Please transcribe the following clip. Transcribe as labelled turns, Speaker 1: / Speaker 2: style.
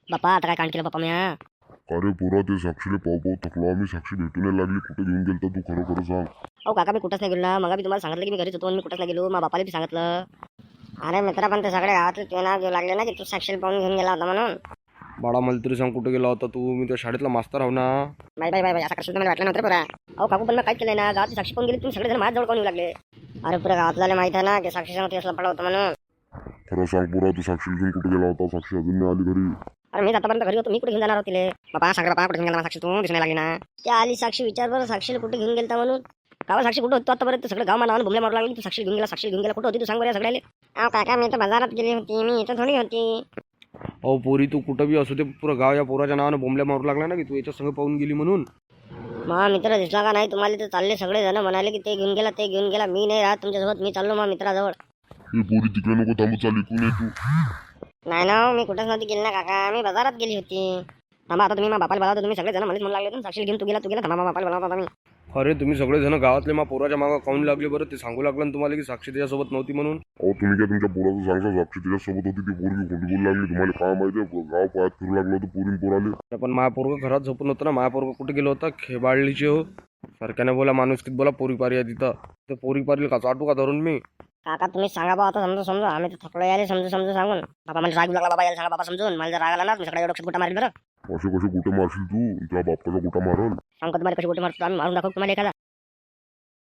Speaker 1: बाप्पा आता काय कांड केलं बाप्पा मी हा?
Speaker 2: अरे पोरा ते साक्षीला पाहू पाहू थकलो आम्ही. साक्षी भेटू नाही लागली. कुठे घेऊन गेलता तू? खरं खरं सांग.
Speaker 1: अहो काका मी कुठंच नाही गेलो ना. मग मी तुम्हाला सांगितलं की मी घरीच होतो आणि मी कुठंच नाही गेलो. मग बापाला बी सांगितलं. अरे मित्रा पण ते सगळे गावातले ते नाव घेऊ लागले ना की तू साक्षीला पाहून घेऊन गेला होता म्हणून.
Speaker 3: बाळा मला तरी सांग कुठे गेला होता तू? मी त्या शाळेतला मास्तर आहो ना.
Speaker 1: बाय बाय बाय बाय, असा करशील तर मला वाटलं नव्हतं पुरा. अहो काकू पण मग काय केलंय ना, गावाची साक्षी पाहून गेली, तुम्ही सगळे जण माझ्या जवळ कोण येऊ लागले. अरे पुऱ्या गावातल्याला माहित आहे ना की साक्षीचा केस लपडा होता म्हणून.
Speaker 2: खरं सांग पोरा, तू साक्षीला घेऊन कुठे गेला होता? साक्षी अजून नाही आली घरी.
Speaker 1: अरे मी आतापर्यंत घरी होतो, मी कुठे घेऊन जाणार होते? बाबा सांग बाबा कुठे घेऊन गेला साक्षी? तू दिसणे लागली ना. त्या आली साक्षी, विचार बरं साक्षीला कुठे घेऊन गेलता म्हणून. गावा साक्षी कुठं होतो आतापर्यंत? सगळं गाव नावानं बोंबल्या मारू लागली. तू साक्षी घेऊन गेला, साक्षी घेऊन गेला. कुठं होती तू सांग बरं सगळ्याले? अहो काका मी तर बाजारात गेली होती, मी इथं थोडी होती.
Speaker 3: अहो पोरी तू कुठं बी असू दे, पुरं गाव या पोराच्या नावानं बोंबल्या मारू लागला ना की तू याच्या संग पाहून गेली म्हणून.
Speaker 1: मग मित्र दिसला का नाही तुम्हाला? तर चालले सगळे जण म्हणाले की ते घेऊन गेला, ते घेऊन गेला. मी नाही राहत तुमच्यासोबत, मी चाललो मग मित्राजवळ.
Speaker 2: हे पोरी तिकडे नको थांबू, चाल इकडून ये तू.
Speaker 1: नाही ना मी कुठंच नव्हती गेली ना काका, मी बाजारात गेली होती. थांबा आता तुम्ही मग बापाला बोलावतो. तुम्ही सगळे जण मध्येच म्हणू लागले साक्षी घेऊन तू गेला. थांबा बापाला बोलावतो आता मी.
Speaker 3: अरे तुम्ही सगळे जण गावातले मा पोराच्या मागं काऊन लागले बरं? ते सांगू लागलं ना तुम्हाला की साक्षी त्याच्यासोबत नव्हती म्हणून.
Speaker 2: अहो तुम्ही काय तुमच्या पोराचं सांगता? साक्षी तिच्यासोबत होती. ती पोरगी खोटी बोलू लागली. तुम्हाला काय माहिती आहे? गाव पायात फिरू लागलं होतं पोरीन पोराले.
Speaker 3: अरे पण माया पोरगं घरात झोपून होतं ना. माया पोरगं कुठे गेलो होता? खेबाळलीचे हो. सारख्याने बोला, माणुसकीत बोला. पोरी पारी आहे तिथं. ते पोरी पारीला का चाटू का धरून मी?
Speaker 1: काका तुम्ही सांगा बा आता, समजू समजू. आम्ही तर थकलो यायला समजू समजू सांगून. बाबा मला राग लागला, बाबा यायला सांगा बाबा समजून. मला जर राग आला ना मी सगळ्या डोक्यात गोटा मारेल बरं.
Speaker 2: असे कसे कुठे मारशील तू? त्या बाप्पाचा कुठं मारल?
Speaker 1: सांगतो तुम्हाला कशी गोटे मारतो आम्ही, मारून दाखवतो तुम्हाला एखादा.